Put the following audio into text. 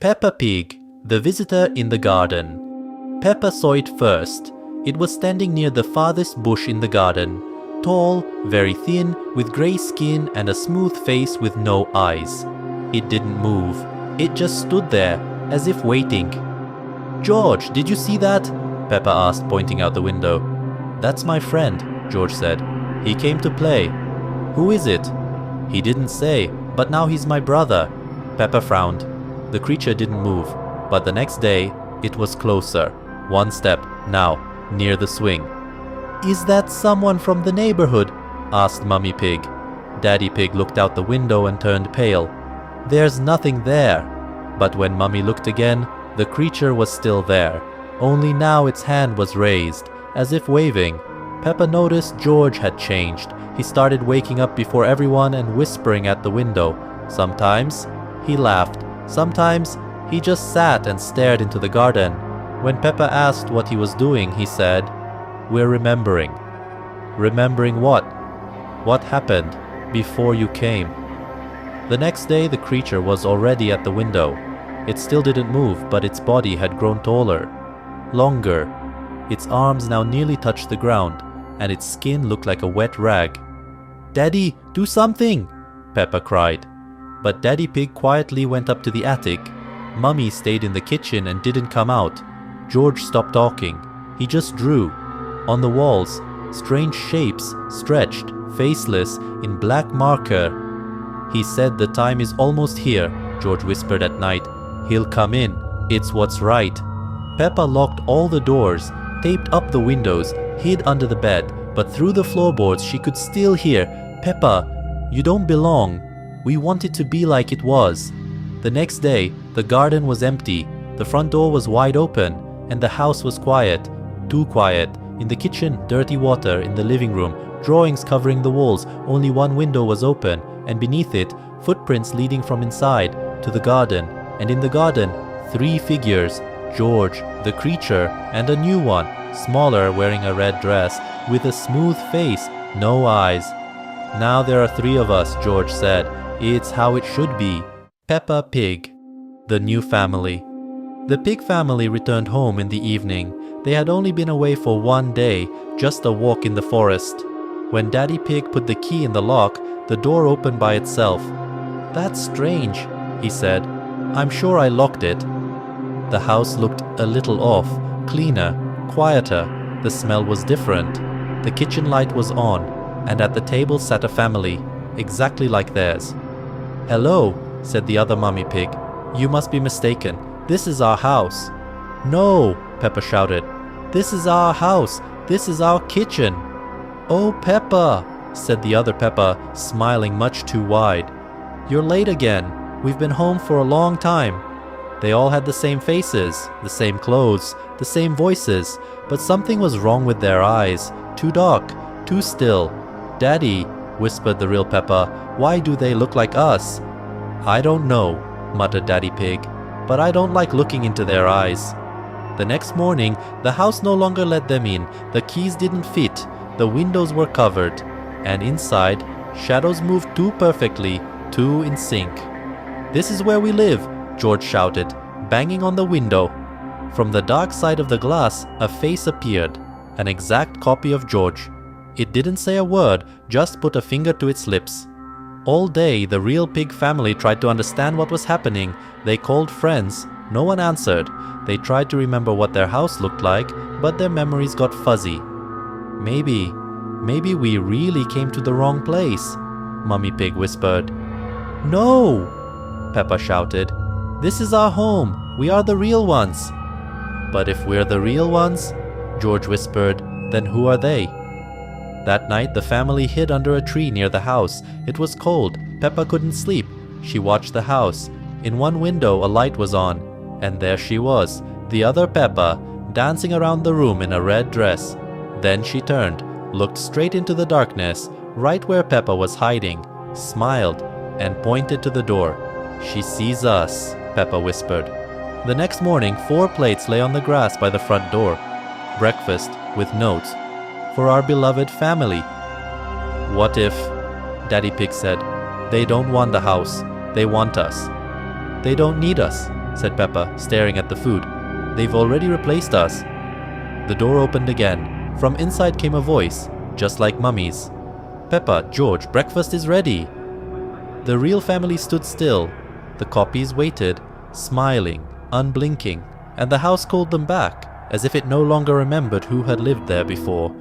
Peppa Pig, the visitor in the garden. Peppa saw it first. It was standing near the farthest bush in the garden. Tall, very thin, with grey skin and a smooth face with no eyes. It didn't move. It just stood there, as if waiting. "George, did you see that?" Peppa asked, pointing out the window. "That's my friend," George said. "He came to play." "Who is it?" "He didn't say, but now he's my brother." Peppa frowned. The creature didn't move, but the next day, it was closer. One step, now, near the swing. "Is that someone from the neighborhood?" asked Mummy Pig. Daddy Pig looked out the window and turned pale. "There's nothing there." But when Mummy looked again, the creature was still there. Only now its hand was raised, as if waving. Peppa noticed George had changed. He started waking up before everyone and whispering at the window. Sometimes he laughed. Sometimes he just sat and stared into the garden. When Peppa asked what he was doing, he said, "We're remembering." "Remembering what?" "What happened before you came." The next day the creature was already at the window. It still didn't move, but its body had grown taller, longer. Its arms now nearly touched the ground, and its skin looked like a wet rag. "Daddy, do something!" Peppa cried. But Daddy Pig quietly went up to the attic. Mummy stayed in the kitchen and didn't come out. George stopped talking. He just drew. On the walls, strange shapes stretched, faceless, in black marker. "He said the time is almost here," George whispered at night. "He'll come in. It's what's right." Peppa locked all the doors, taped up the windows, hid under the bed, but through the floorboards she could still hear, "Peppa, you don't belong. We want it to be like it was." The next day, the garden was empty. The front door was wide open, and the house was quiet. Too quiet. In the kitchen, dirty water. In the living room, drawings covering the walls. Only one window was open, and beneath it, footprints leading from inside to the garden. And in the garden, 3 figures. George, the creature, and a new one, smaller, wearing a red dress, with a smooth face, no eyes. "Now there are 3 of us," George said. "It's how it should be." Peppa Pig, the new family. The pig family returned home in the evening. They had only been away for 1 day, just a walk in the forest. When Daddy Pig put the key in the lock, the door opened by itself. "That's strange," he said. "I'm sure I locked it." The house looked a little off, cleaner, quieter. The smell was different. The kitchen light was on, and at the table sat a family, exactly like theirs. "Hello," said the other Mummy Pig. "You must be mistaken. This is our house." "No," Peppa shouted. "This is our house. This is our kitchen." "Oh, Peppa," said the other Peppa, smiling much too wide. "You're late again. We've been home for a long time." They all had the same faces, the same clothes, the same voices, but something was wrong with their eyes. Too dark, too still. "Daddy," whispered the real Peppa, "why do they look like us?" "I don't know," muttered Daddy Pig, "but I don't like looking into their eyes." The next morning, the house no longer let them in. The keys didn't fit. The windows were covered. And inside, shadows moved too perfectly, too in sync. "This is where we live," George shouted, banging on the window. From the dark side of the glass, a face appeared, an exact copy of George. It didn't say a word, just put a finger to its lips. All day, the real pig family tried to understand what was happening. They called friends. No one answered. They tried to remember what their house looked like, but their memories got fuzzy. Maybe we really came to the wrong place," Mummy Pig whispered. "No!" Peppa shouted. "This is our home. We are the real ones." "But if we're the real ones," George whispered, "then who are they?" That night, the family hid under a tree near the house. It was cold. Peppa couldn't sleep. She watched the house. In one window, a light was on, and there she was, the other Peppa, dancing around the room in a red dress. Then she turned, looked straight into the darkness, right where Peppa was hiding, smiled, and pointed to the door. "She sees us," Peppa whispered. The next morning, 4 plates lay on the grass by the front door. Breakfast with notes. "For our beloved family." "What if," Daddy Pig said, "they don't want the house. They want us." "They don't need us," said Peppa, staring at the food. "They've already replaced us." The door opened again. From inside came a voice, just like Mummy's. "Peppa, George, breakfast is ready." The real family stood still. The copies waited, smiling, unblinking, and the house called them back, as if it no longer remembered who had lived there before.